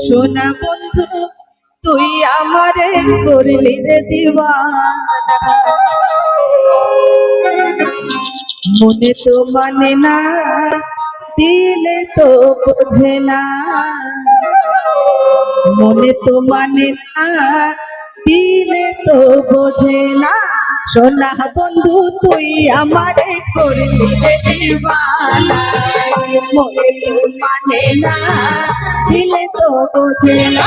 সোনা বন্ধু তুই আমারে করলি রে দিওয়ানা, মনে তো মানে না দিলে তো বোঝে না, মনে তো মানে না দিলে তো বোঝে না। সোনা বন্ধু তুই আমারে করলি রে দিওয়ানা, মনে তো মানে না দিলে তো বোঝে না।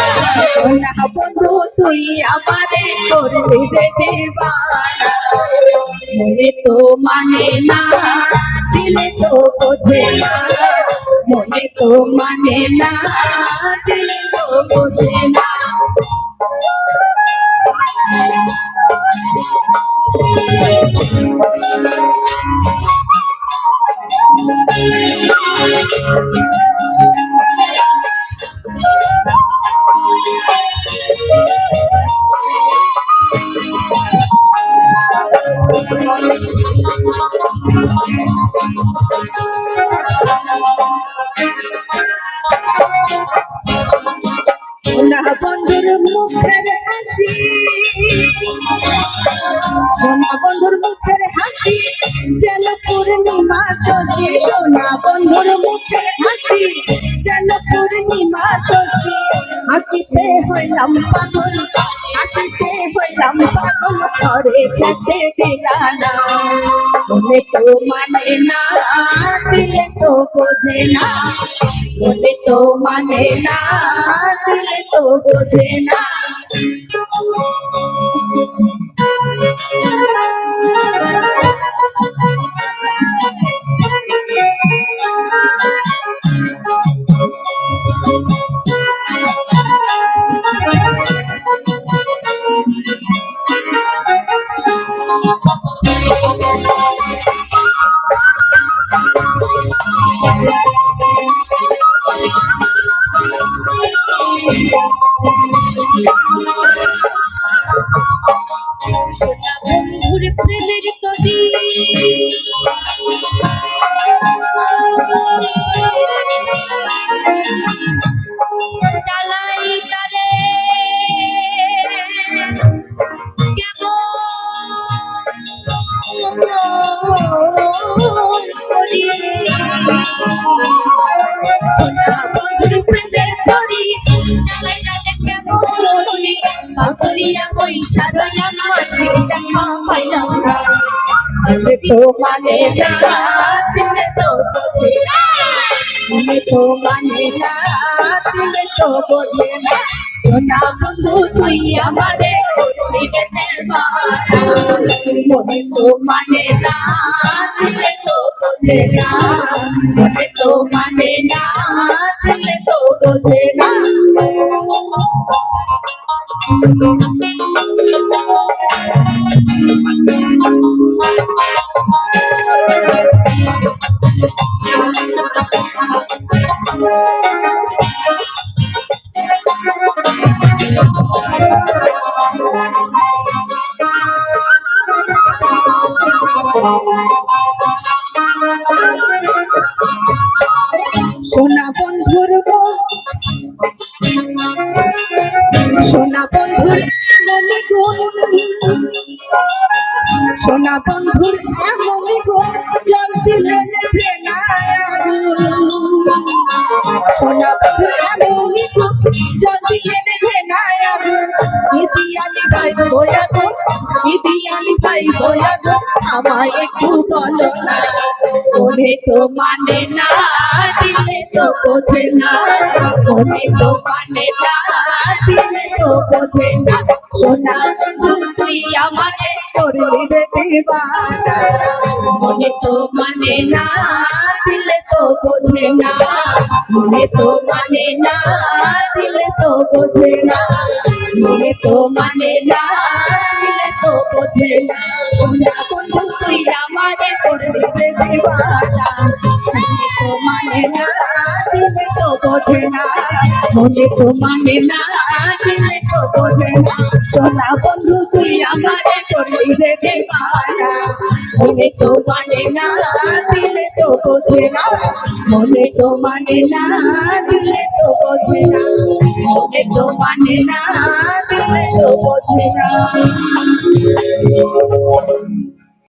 সোনা বন্ধু তুই আমারে করলি রে দিওয়ানা, মনে তো মানে না দিলে তো বোঝে না, মনে তো মানে না দিলে তো বোঝে না। সোনা বন্ধুর মুখের হাসি, সোনা বন্ধুর মুখের হাসি যেন পূর্ণিমা শশী, সোনা বন্ধুর মুখের হাসি যেন পূর্ণিমা শশী। হাসিতে হইলাম পাগল, হাসিতে হইলাম পাগল, ঘরে খেতে দিলা না, মনে তো মানে না দিলে তো বোঝে না, মনে তো মানে না দিলে তো বোঝে না। সোনা বন্ধুর প্রেমের তরি চালাই তারে কেমন করি, সোনা বন্ধুর প্রেমের তরি চালাই তারে কেমন করি, পাথরিয়া পয়সা রইলাম মাঝে দেখা পাইলাম না, মনে তো মানে না দিলে তো বোঝে না, মনে তো মানে না দিলে তো বোঝে না। সোনা বন্ধু তুই আমারে করলি রে দিওয়ানা, মনে তো মানে না দিলে তো বোঝে না, মনে তো মানে না দিলে তো বোঝে না। সোনা বন্ধুর সোনা বন্ধুর এমনই গুণ, সোনা বন্ধুর এমনই গুণ জল দিলে নেভে না আগুন, সোনা বন্ধুর এমনই গুণ জল দিলে নেভে না আগুন। ইদিয়ালি ভাই বয়া গো, ইদিয়ালি ভাই বয়া গো, আমায় একটু বলো না, মনে তো মানে না দিলে তো বোঝে না, মনে তো মানে না দিলে তো বোঝে না। সোনা বন্ধু তুই আমারে করলি রে দিওয়ানা, মনে তো মানে না দিলে তো বোঝে না, মনে তো মানে না দিলে তো বোঝে না, মনে তো মানে না দিলে তো বোঝে না। সোনা বন্ধু তুই আমারে করলি রে দিওয়ানা, মনে তো মানে না দিলে তো বোঝে না, মনে তো মানে না দিলে তো বোঝে না। সোনা বন্ধু তুই আমারে করলি রে দিওয়ানা, মনে তো মানে না দিলে তো বোঝে না, মনে তো মানে না দিলে তো বোঝে না। মনে তো মানে না, দিলে তো বোঝে না।